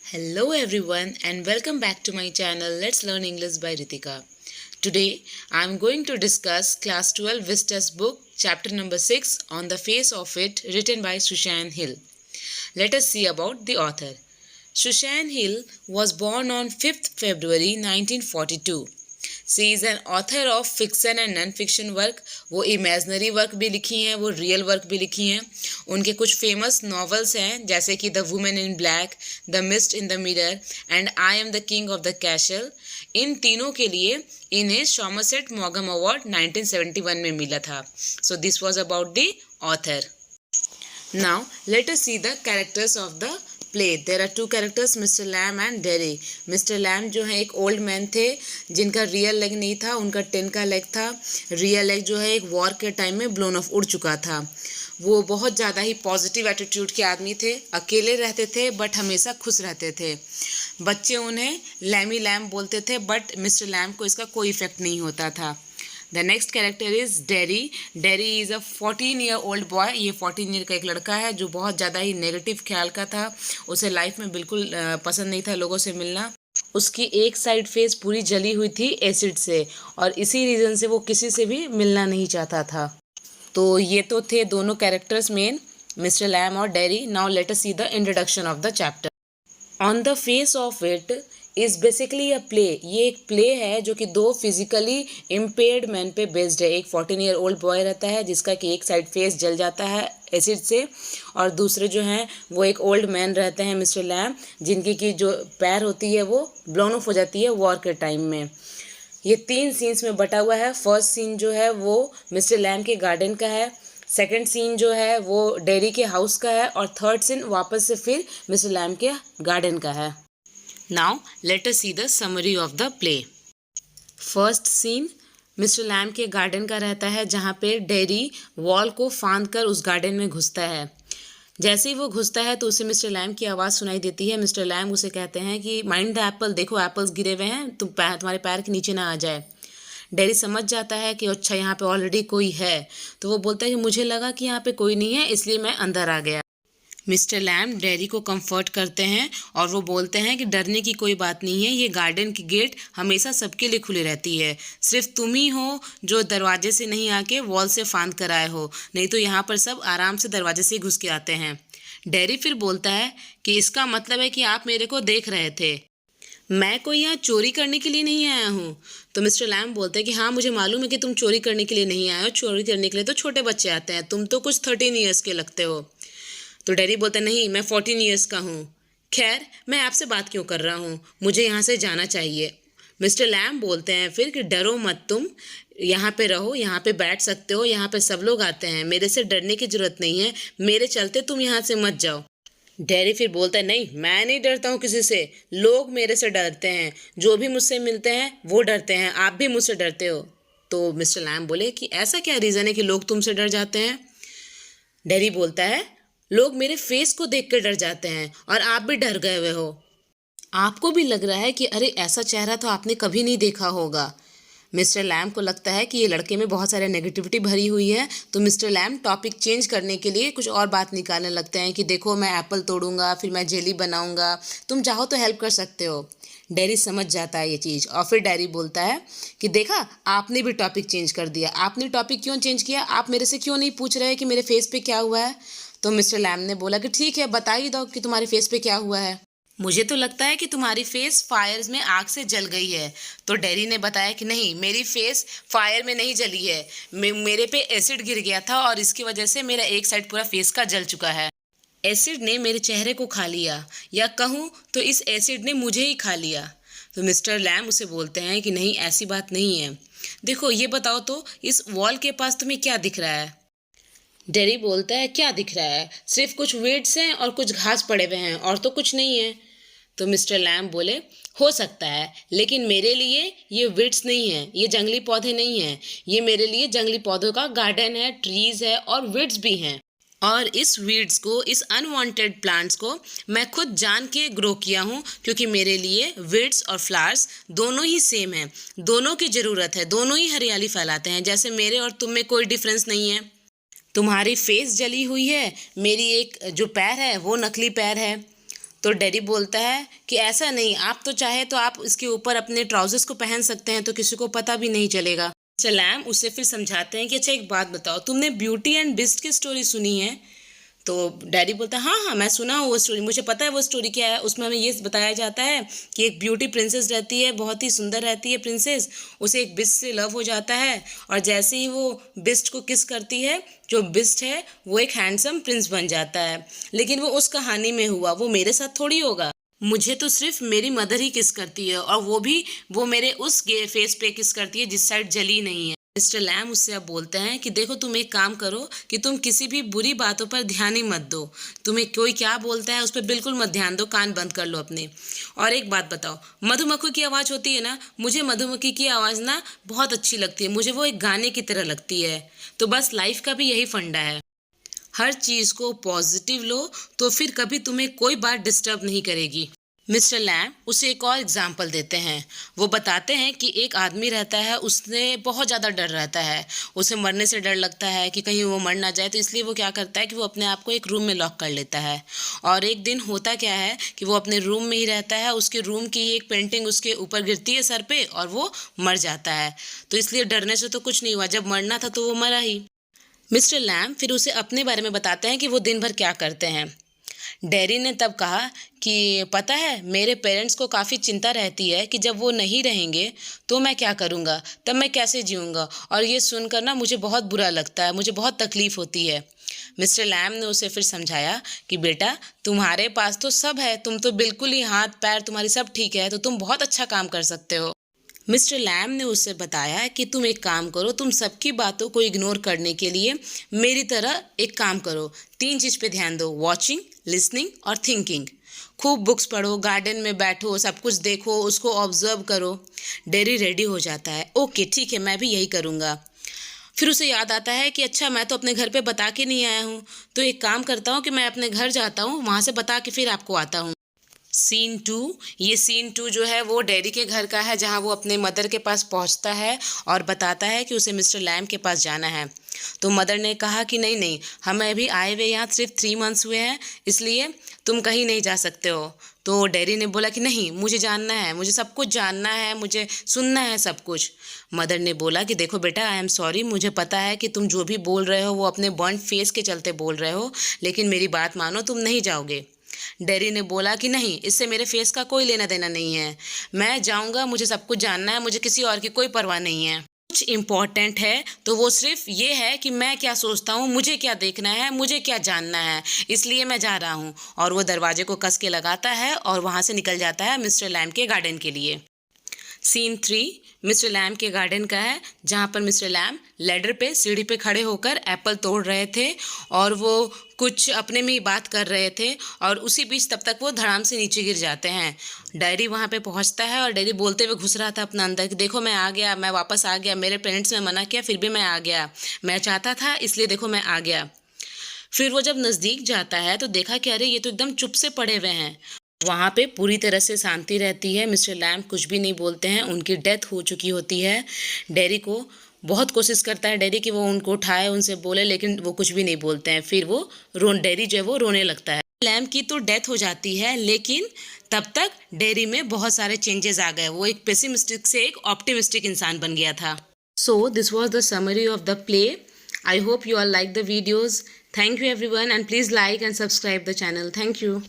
Hello everyone and welcome back to my channel Let's Learn English by Ritika. Today I am going to discuss class 12 Vistas book chapter number 6 On the Face of It written by Sushan Hill. Let us see about the author. Sushan Hill was born on 5th February 1942. She is an author of fiction and non-fiction work. वो imaginary work भी लिखी हैं, वो real work भी लिखी हैं. उनके कुछ फेमस नॉवेल्स हैं जैसे कि the woman in black, the mist in the mirror and I am the king of the castle. इन तीनों के लिए इन्हें सॉमरसेट मॉगम अवार्ड 1971 में मिला था. So this was about the author. Now let us see the characters of the play. There are two characters, Mr. Lamb and Derry. Mr. Lamb जो है एक ओल्ड मैन थे जिनका रियल लेग नहीं था, उनका 10 का लेग था. रियल लेग जो है एक वॉर के टाइम में ब्लोन ऑफ उड़ चुका था. वो बहुत ज़्यादा ही पॉजिटिव एटीट्यूड के आदमी थे, अकेले रहते थे बट हमेशा खुश रहते थे. बच्चे उन्हें लैमी लैम बोलते थे बट मिस्टर लैम को इसका कोई इफेक्ट नहीं होता था. The next character is Derry. Derry is a 14-year-old boy. ये 14 ईयर का एक लड़का है जो बहुत ज़्यादा ही नेगेटिव ख्याल का था. उसे लाइफ में बिल्कुल पसंद नहीं था लोगों से मिलना. उसकी एक साइड फेस पूरी जली हुई थी एसिड से और इसी रीज़न से वो किसी से भी मिलना नहीं चाहता था. तो ये तो थे दोनों कैरेक्टर्स मेन, मिस्टर लैम और dairy. Now let us see the introduction of the chapter. On the face of it is basically a play. ये एक प्ले है जो कि दो फिजिकली इम्पेयर्ड मैन पे बेस्ड है. एक 14 ईयर ओल्ड बॉय रहता है जिसका कि एक साइड फेस जल जाता है एसिड से, और दूसरे जो हैं वो एक ओल्ड मैन रहते हैं मिस्टर लैम, जिनकी की जो पैर होती है वो ब्लोन ऑफ हो जाती है वॉर के टाइम में. ये 3 सीन्स में बटा हुआ है. फर्स्ट सीन जो है वो मिस्टर लैम के गार्डन का है, सेकंड सीन जो है वो डेरी के हाउस का है, और थर्ड सीन वापस से फिर मिस्टर लैम के गार्डन का है. Now let us see the summary of the play. First scene mister Lamb के गार्डन का रहता है जहाँ पे डेरी वॉल को फांद कर उस गार्डन में घुसता है. जैसे ही वो घुसता है तो उसे मिस्टर लैम की आवाज़ सुनाई देती है. मिस्टर लैम उसे कहते हैं कि माइंड द एप्पल, देखो एप्पल्स गिरे हुए हैं, तुम्हारे पैर के नीचे ना आ जाए. डेरी समझ जाता है कि अच्छा यहाँ पे ऑलरेडी कोई है, तो वो बोलता है कि मुझे लगा कि यहाँ पे कोई नहीं है इसलिए मैं अंदर आ गया. मिस्टर लैम डेरी को कंफर्ट करते हैं और वो बोलते हैं कि डरने की कोई बात नहीं है, ये गार्डन की गेट हमेशा सबके लिए खुली रहती है. सिर्फ तुम ही हो जो दरवाजे से नहीं आके वॉल से फांद कर आए हो, नहीं तो यहाँ पर सब आराम से दरवाजे से घुस के आते हैं. डेरी फिर बोलता है कि इसका मतलब है कि आप मेरे को देख रहे थे, मैं कोई यहाँ चोरी करने के लिए नहीं आया हूँ. तो मिस्टर लैम बोलते हैं कि हाँ मुझे मालूम है कि तुम चोरी करने के लिए नहीं आए हो, चोरी करने के लिए तो छोटे बच्चे आते हैं, तुम तो कुछ 13 ईयर्स के लगते हो. तो डेरी बोलता नहीं, मैं 14 ईयर्स का हूँ. खैर मैं आपसे बात क्यों कर रहा हूँ, मुझे यहाँ से जाना चाहिए. मिस्टर लैम बोलते हैं फिर कि डरो मत, तुम यहाँ पे रहो, यहाँ पे बैठ सकते हो, यहाँ पे सब लोग आते हैं, मेरे से डरने की ज़रूरत नहीं है, मेरे चलते तुम यहाँ से मत जाओ. डेरी फिर बोलता है नहीं, मैं नहीं डरता हूँ किसी से, लोग मेरे से डरते हैं, जो भी मुझसे मिलते हैं वो डरते हैं, आप भी मुझसे डरते हो. तो मिस्टर लैम बोले कि ऐसा क्या रीज़न है कि लोग तुमसे डर जाते हैं. डेरी बोलता है लोग मेरे फेस को देख कर डर जाते हैं और आप भी डर गए हुए हो. आपको भी लग रहा है कि अरे ऐसा चेहरा तो आपने कभी नहीं देखा होगा. मिस्टर लैम को लगता है कि ये लड़के में बहुत सारे नेगेटिविटी भरी हुई है, तो मिस्टर लैम टॉपिक चेंज करने के लिए कुछ और बात निकालने लगते हैं कि देखो मैं एप्पल तोड़ूंगा, फिर मैं जेली बनाऊंगा, तुम चाहो तो हेल्प कर सकते हो. डेरी समझ जाता है ये चीज़ और फिर डेरी बोलता है कि देखा आपने भी टॉपिक चेंज कर दिया. आपने टॉपिक क्यों चेंज किया, आप मेरे से क्यों नहीं पूछ रहे कि मेरे फेस पे क्या हुआ है. तो मिस्टर लैम ने बोला कि ठीक है बता ही दो कि तुम्हारे फेस पे क्या हुआ है. मुझे तो लगता है कि तुम्हारी फेस फायर में आग से जल गई है. तो डेरी ने बताया कि नहीं, मेरी फेस फायर में नहीं जली है, मेरे पे एसिड गिर गया था और इसकी वजह से मेरा एक साइड पूरा फेस का जल चुका है. एसिड ने मेरे चेहरे को खा लिया, या कहूँ तो इस एसिड ने मुझे ही खा लिया. तो मिस्टर लैम उसे बोलते हैं कि नहीं ऐसी बात नहीं है, देखो ये बताओ तो इस वॉल के पास तुम्हें क्या दिख रहा है. डेरी बोलता है क्या दिख रहा है, सिर्फ कुछ वीड्स हैं और कुछ घास पड़े हुए हैं और तो कुछ नहीं है. तो मिस्टर लैम बोले हो सकता है, लेकिन मेरे लिए ये वीड्स नहीं है, ये जंगली पौधे नहीं हैं, ये मेरे लिए जंगली पौधों का गार्डन है, ट्रीज है और वीड्स भी हैं. और इस वीड्स को, इस अनवांटेड प्लांट्स को मैं खुद जान के ग्रो किया हूँ, क्योंकि मेरे लिए वीड्स और फ्लावर्स दोनों ही सेम हैं, दोनों की ज़रूरत है, दोनों ही हरियाली फैलाते हैं. जैसे मेरे और तुम में कोई डिफरेंस नहीं है. तुम्हारी फेस जली हुई है, मेरी एक जो पैर है वो नकली पैर है. तो डैडी बोलता है कि ऐसा नहीं, आप तो चाहे तो आप इसके ऊपर अपने ट्राउजर्स को पहन सकते हैं, तो किसी को पता भी नहीं चलेगा। मिस्टर लैम उसे फिर समझाते हैं कि अच्छा एक बात बताओ, तुमने ब्यूटी एंड बिस्ट की स्टोरी सुनी है? तो डैडी बोलता है हाँ हाँ मैं सुना हूँ वो स्टोरी, मुझे पता है वो स्टोरी क्या है। उसमें हमें ये बताया जाता है कि एक ब्यूटी प्रिंसेस रहती है, बहुत ही सुंदर रहती है प्रिंसेस, उसे एक बिस्ट से लव हो जाता है और जैसे ही वो बिस्ट को किस करती है, जो बिस्ट है वो एक हैंडसम प्रिंस बन जाता है। लेकिन वो उस कहानी में हुआ, वो मेरे साथ थोड़ी होगा। मुझे तो सिर्फ मेरी मदर ही किस करती है और वो मेरे उस फेस पे किस करती है जिस साइड जली नहीं है। मिस्टर लैम उससे अब बोलते हैं कि देखो तुम एक काम करो कि तुम किसी भी बुरी बातों पर ध्यान ही मत दो, तुम्हें कोई क्या बोलता है उस पर बिल्कुल मत ध्यान दो, कान बंद कर लो अपने। और एक बात बताओ, मधुमक्खी की आवाज़ होती है ना, मुझे मधुमक्खी की आवाज़ ना बहुत अच्छी लगती है, मुझे वो एक गाने की तरह लगती है। तो बस लाइफ का भी यही फंडा है, हर चीज़ को पॉजिटिव लो तो फिर कभी तुम्हें कोई बात डिस्टर्ब नहीं करेगी। मिस्टर लैम उसे एक और एग्जाम्पल देते हैं। वो बताते हैं कि एक आदमी रहता है, उसने बहुत ज़्यादा डर रहता है, उसे मरने से डर लगता है कि कहीं वो मर ना जाए, तो इसलिए वो क्या करता है कि वो अपने आप को एक रूम में लॉक कर लेता है। और एक दिन होता क्या है कि वो अपने रूम में ही रहता है, उसके रूम की एक पेंटिंग उसके ऊपर गिरती है सर पे और वो मर जाता है। तो इसलिए डरने से तो कुछ नहीं हुआ, जब मरना था तो वो मरा ही। मिस्टर लैम फिर उसे अपने बारे में बताते हैं कि वो दिन भर क्या करते हैं। डैरी ने तब कहा कि पता है मेरे पेरेंट्स को काफ़ी चिंता रहती है कि जब वो नहीं रहेंगे तो मैं क्या करूँगा, तब मैं कैसे जीऊँगा, और ये सुनकर ना मुझे बहुत बुरा लगता है, मुझे बहुत तकलीफ़ होती है। मिस्टर लैम ने उसे फिर समझाया कि बेटा तुम्हारे पास तो सब है, तुम तो बिल्कुल ही हाथ पैर तुम्हारी सब ठीक है, तो तुम बहुत अच्छा काम कर सकते हो। मिस्टर लैम ने उससे बताया कि तुम एक काम करो, तुम सबकी बातों को इग्नोर करने के लिए मेरी तरह एक काम करो, 3 चीज़ पे ध्यान दो, वॉचिंग, लिसनिंग और थिंकिंग। खूब बुक्स पढ़ो, गार्डन में बैठो, सब कुछ देखो, उसको ऑब्जर्व करो। डेरी रेडी हो जाता है, ओके ठीक है मैं भी यही करूँगा। फिर उसे याद आता है कि अच्छा मैं तो अपने घर पे बता के नहीं आया हूँ, तो एक काम करता हूँ कि मैं अपने घर जाता हूँ, वहाँ से बता के फिर आपको आता हूँ। सीन 2, ये सीन 2 जो है वो डैडी के घर का है, जहाँ वो अपने मदर के पास पहुँचता है और बताता है कि उसे मिस्टर लैम के पास जाना है। तो मदर ने कहा कि नहीं नहीं, हमें अभी आए हुए यहाँ सिर्फ 3 मंथ्स हुए हैं, इसलिए तुम कहीं नहीं जा सकते हो। तो डैडी ने बोला कि नहीं मुझे जानना है, मुझे सब कुछ जानना है, मुझे सुनना है सब कुछ। मदर ने बोला कि देखो बेटा आई एम सॉरी, मुझे पता है कि तुम जो भी बोल रहे हो वो अपने बर्न फेस के चलते बोल रहे हो, लेकिन मेरी बात मानो, तुम नहीं जाओगे। डैडी ने बोला कि नहीं, इससे मेरे फेस का कोई लेना देना नहीं है, मैं जाऊंगा, मुझे सब कुछ जानना है, मुझे किसी और की कोई परवाह नहीं है। कुछ इम्पॉर्टेंट है तो वो सिर्फ ये है कि मैं क्या सोचता हूँ, मुझे क्या देखना है, मुझे क्या जानना है, इसलिए मैं जा रहा हूँ। और वो दरवाजे को कस के लगाता है और वहाँ से निकल जाता है मिस्टर लैम के गार्डन के लिए। सीन 3 मिस्टर लैम के गार्डन का है, जहाँ पर मिस्टर लैम लैडर पे सीढ़ी पे खड़े होकर एप्पल तोड़ रहे थे और वो कुछ अपने में ही बात कर रहे थे, और उसी बीच तब तक वो धड़ाम से नीचे गिर जाते हैं। डैडी वहाँ पे पहुँचता है और डैडी बोलते हुए घुस रहा था अपना अंदर कि देखो मैं आ गया, मैं वापस आ गया, मेरे पेरेंट्स ने मना किया फिर भी मैं आ गया, मैं चाहता था इसलिए देखो मैं आ गया। फिर वो जब नज़दीक जाता है तो देखा कि अरे ये तो एकदम चुप से पड़े हुए हैं। वहाँ पे पूरी तरह से शांति रहती है, मिस्टर लैम कुछ भी नहीं बोलते हैं, उनकी डेथ हो चुकी होती है। डैडी को बहुत कोशिश करता है डैडी कि वो उनको उठाए, उनसे बोले, लेकिन वो कुछ भी नहीं बोलते हैं। फिर वो डैडी जो है वो रोने लगता है। लैम की तो डेथ हो जाती है, लेकिन तब तक डैडी में बहुत सारे चेंजेस आ गए, वो एक पेसिमिस्टिक से एक ऑप्टिमिस्टिक इंसान बन गया था। So this was the summary of the play. I hope you all like the videos. Thank you everyone, and please like and subscribe the channel. Thank you.